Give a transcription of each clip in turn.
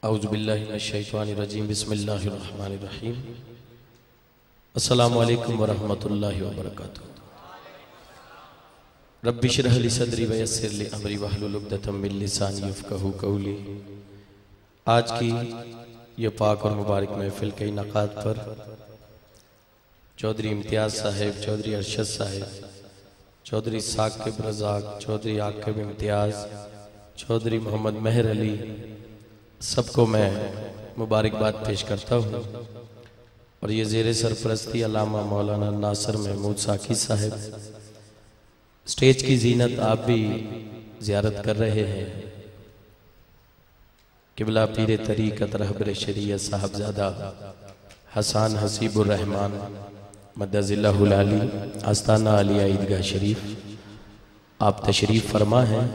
اعوذ باللہ من الشیطان الرجیم بسم اللہ الرحمن الرحیم السلام علیکم ورحمۃ اللہ وبرکاتہ۔ رب اشرح لی صدری ویسر لی امری واحلل عقدۃ من لسانی یفقہوا قولی۔ آج کی یہ پاک اور مبارک محفل کے انعقاد پر چودھری امتیاز صاحب، چودھری ارشد صاحب، چودھری ثاقب رزاق، چودھری عاقب امتیاز، چودھری محمد مہر علی، سب کو میں مبارکباد پیش کرتا ہوں۔ اور یہ زیر سرپرستی علامہ مولانا ناصر محمود ساقی صاحب، سٹیج کی زینت آپ بھی زیارت کر رہے ہیں۔ قبلہ پیر طریقت رہبر شریعت صاحبزادہ حسان حسیب الرحمن مدد اللہ العالی آستانہ علیہ عیدگاہ شریف آپ تشریف فرما ہیں،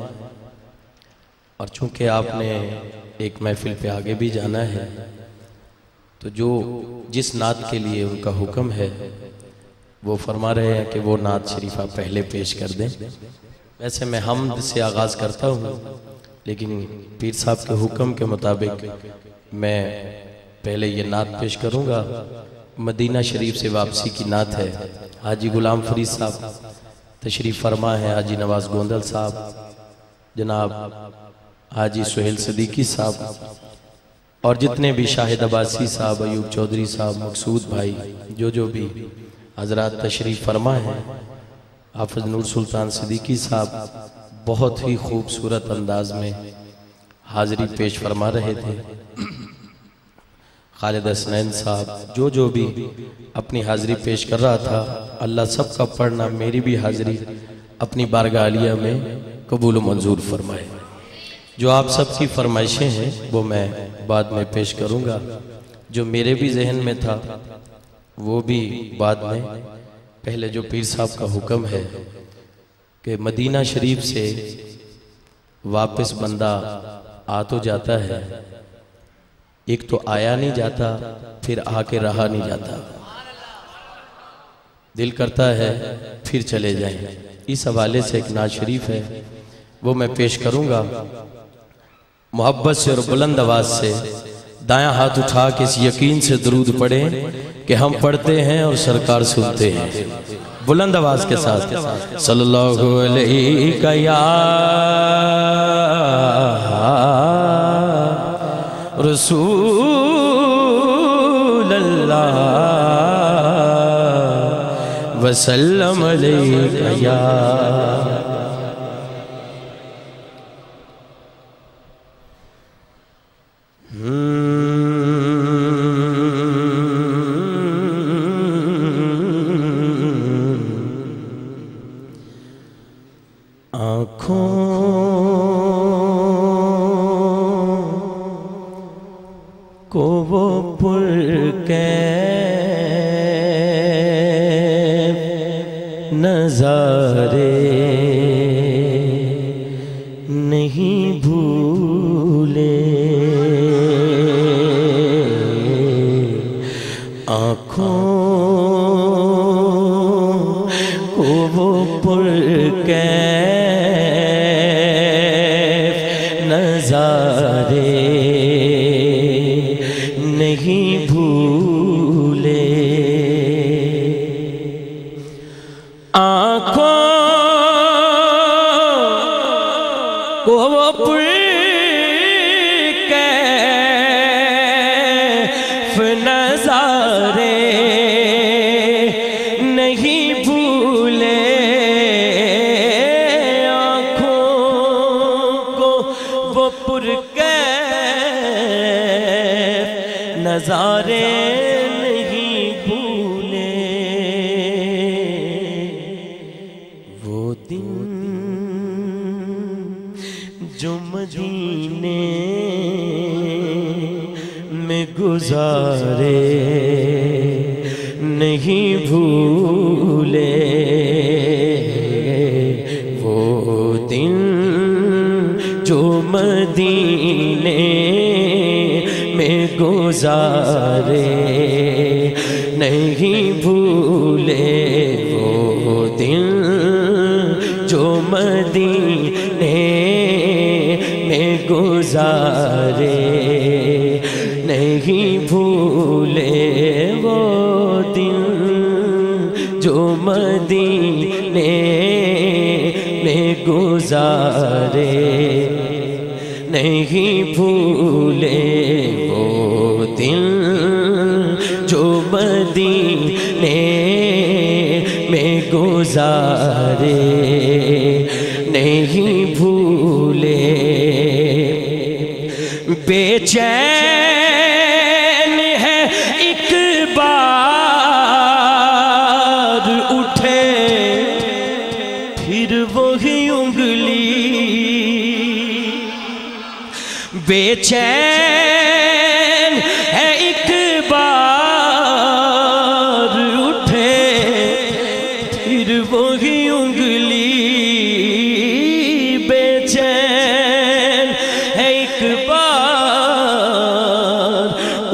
اور چونکہ آپ نے ایک محفل پہ آگے بھی جانا ہے تو جس نعت کے لیے ان کا حکم ہے وہ فرما رہے ہیں کہ وہ نعت شریف آپ پہلے پیش کر دیں۔ ویسے میں حمد سے آغاز کرتا ہوں، لیکن پیر صاحب کے حکم کے مطابق میں پہلے یہ نعت پیش کروں گا۔ مدینہ شریف سے واپسی کی نعت ہے۔ حاجی غلام فرید صاحب تشریف فرما ہے، حاجی نواز گوندل صاحب، جناب حاجی سہیل صدیقی صاحب، اور جتنے بھی شاہد عباسی صاحب، ایوب چودھری صاحب، مقصود بھائی، جو بھی حضرات تشریف فرما ہیں۔ حافظ نور سلطان صدیقی صاحب بہت ہی خوبصورت انداز میں حاضری پیش فرما رہے تھے۔ خالد حسنین صاحب جو بھی اپنی حاضری پیش کر رہا تھا، اللہ سب کا پڑھنا میری بھی حاضری اپنی بارگاہ عالیہ میں قبول و منظور فرمائے۔ جو آپ سب کی فرمائشیں ہیں وہ میں بعد میں پیش کروں گا، جو میرے بھی ذہن میں تھا وہ بھی بعد میں۔ پہلے جو پیر صاحب کا حکم ہے کہ مدینہ شریف سے واپس بندہ آ تو جاتا ہے، ایک تو آیا نہیں جاتا، پھر آ کے رہا نہیں جاتا، دل کرتا ہے پھر چلے جائیں۔ اس حوالے سے ایک نعت شریف ہے، وہ میں پیش کروں گا۔ محبت سے اور بلند آواز سے دایاں ہاتھ اٹھا کے اس یقین سے درود پڑھیں کہ ہم پڑھتے ہیں اور سرکار سنتے ہیں۔ بلند آواز کے ساتھ صلی اللہ علیہ یا رسول اللہ وسلم علیہ یا آنکھوں کو وہ پرکیف نظارے نہیں بھولے، آنکھوں کو وہ پرکیف نظارے نہیں بھولے، آنکھوں کو وہ پرکیف نظارے نہیں بھولے، آنکھوں کو وہ پرکیف نظارے نہیں بھولے۔ وہ دن جو مدینے میں گزارے نہیں بھولے، وہ دن جو مدینے میں گزارے نہیں بھولے، وہ دن جو مدینے میں گزارے نہیں بھولے وہ دن جو مدینے میں گزارے، نہیں بھولے وہ دن جو مدینے میں گزارے، نہیں بھولے بے چین ہے ایک بار اٹھے پھر وہی انگلی، بے چین ہے ایک بار اٹھے پھر وہی انگلی، بے چین ہے ایک بار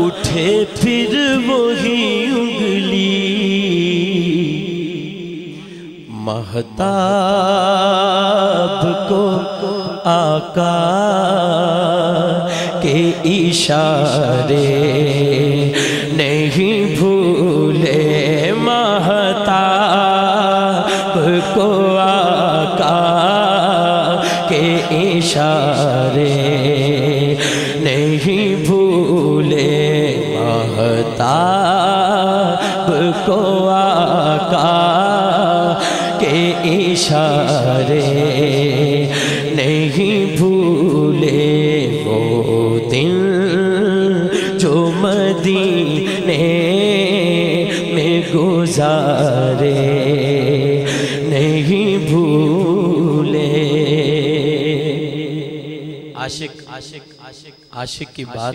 اٹھے پھر وہی انگلی، مہتاب کو آقا کے اشارے نہیں بھولے، مہتاب کو آقا کے اشارے نہیں بھولے، مہتاب کو آقا کے اشارے نہیں بھولے وہ دن جو مدینے میں گزارے، نہیں بھولے۔ عاشق کی بات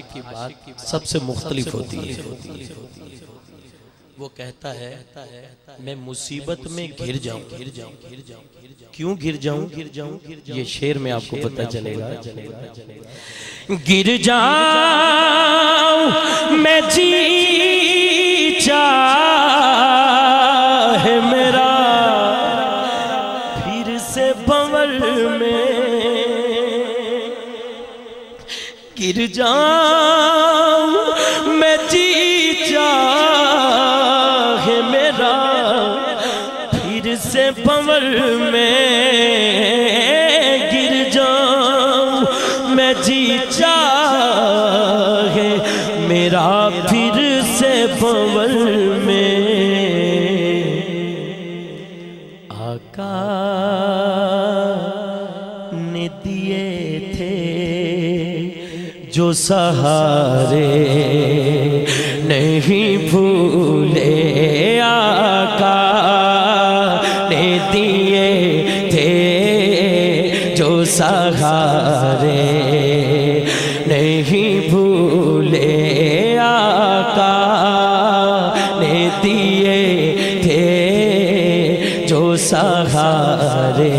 سب سے مختلف ہوتی ہے۔ وہ کہتا ہے میں مصیبت میں گر جاؤں، کیوں گر جاؤں؟ یہ شعر میں آپ کو پتہ چلے گا۔ گر جاؤں میں جی چاہے میرا پھر سے بھنور میں، گر جاؤں میں جی چاہے میرا پھر سے بھنور میں، گر جاؤں میں جی چاہے میرا پھر سے بھنور میں، آقا نے دیے تھے جو سہارے نہیں بھولے، آقا نے دیے تھے جو سہارے نہیں بھولے، آقا نے دیے تھے جو سہارے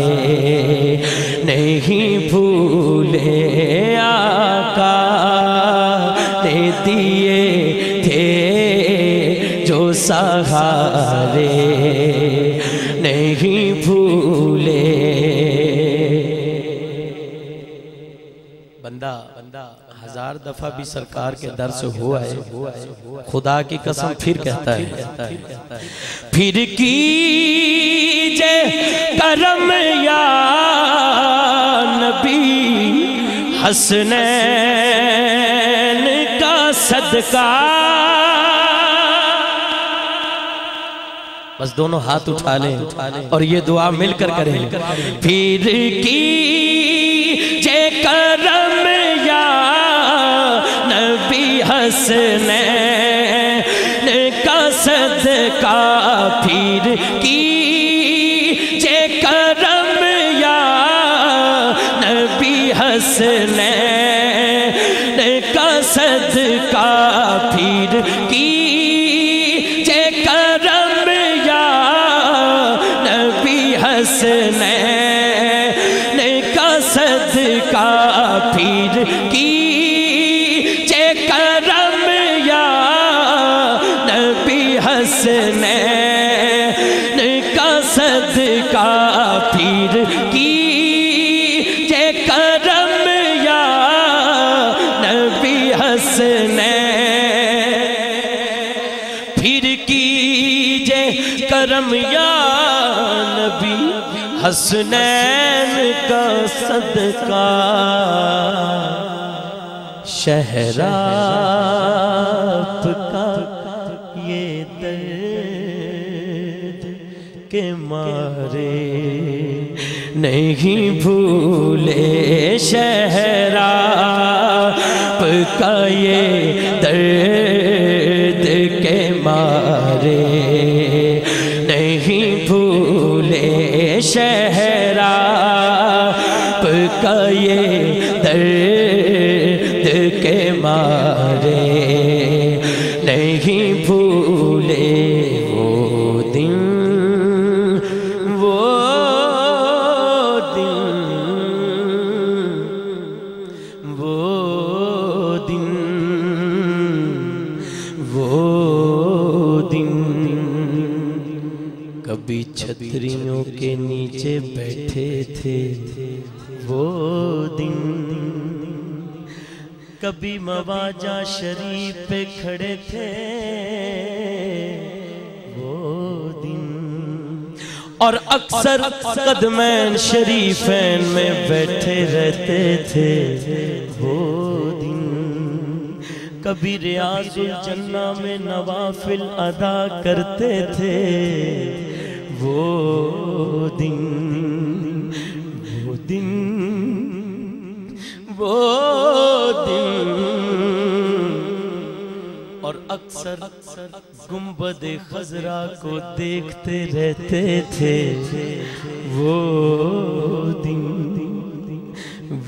نہیں بھولے، آقا نے دیے تھے جو سہارے نہیں بھولے۔ بندہ ہزار دفعہ بھی سرکار کے در سے ہوا ہے، خدا کی قسم پھر کہتا ہے پھر کیجے کرم یا نبی حسنین کا صدقہ، بس دونوں ہاتھ اٹھا لیں اور یہ دعا مل کر کریں، پھر کیجے کرم یا نبی حسنین کا صدقہ، پھر کیجے کرم یا نبی حسنین کا صدقہ، پھر کیجے کرم یا نبی حسنین کا صدقہ، پھر کیجے کرم یا نبی حسنین کا صدقہ، پھر کیجے کرم یا نبی حسنین کرم یا نبی حسنین کا صدقہ شہراب کا یہ درد کے مارے نہیں بھولے شہراب کا یہ درد کے مارے نہیں بھولے شہراب کا یہ درد کے مارے نہیں بھولے وہ دن کبھی چھتریوں کے نیچے بیٹھے تھے وہ دن، کبھی مواجہ شریف پہ کھڑے تھے وہ دن، اور اکثر قدمین شریفین میں بیٹھے رہتے تھے وہ دن، کبھی ریاض الجنہ میں نوافل ادا کرتے تھے وہ دن، وہ دن، وہ دن، اور اکثر گنبد خضرا کو دیکھتے رہتے تھے وہ دن،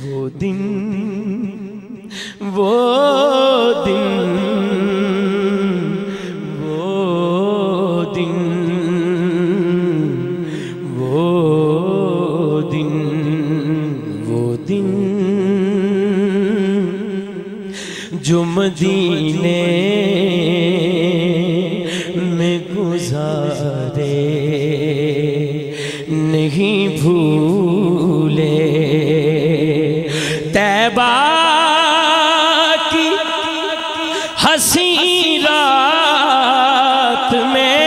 وہ دن، وہ دن، وہ دن، وہ دن، وہ دن جو مدینے میں گزارے نہیں بھولے، طیبہ حسین رات میں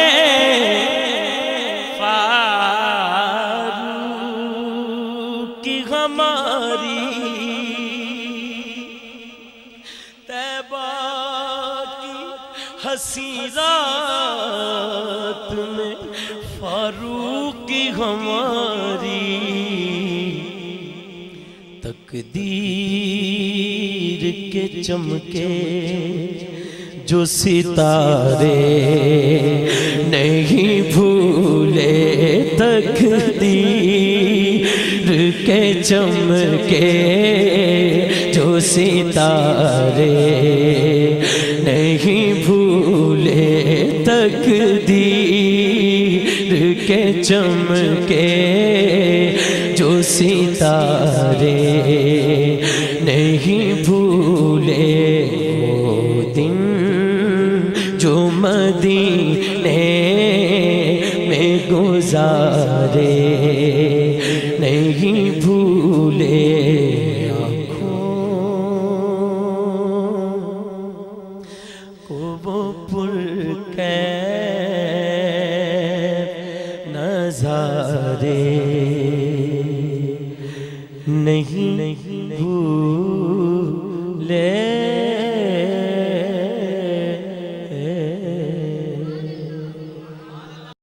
فاروق کی ہماری، طیبہ کی حسین رات میں فاروق کی ہماری، تقدیر کے چمکے جو ستارے نہیں بھولے، تقدیر کے چمکے جو ستارے نہیں بھولے، تقدیر کے چمکے جو ستارے نہیں بھولے، وہ دن جو مدینے میں گزارے نہیں بھولے، آنکھوں کو وہ پرکیف نظارے نہیں بھولے۔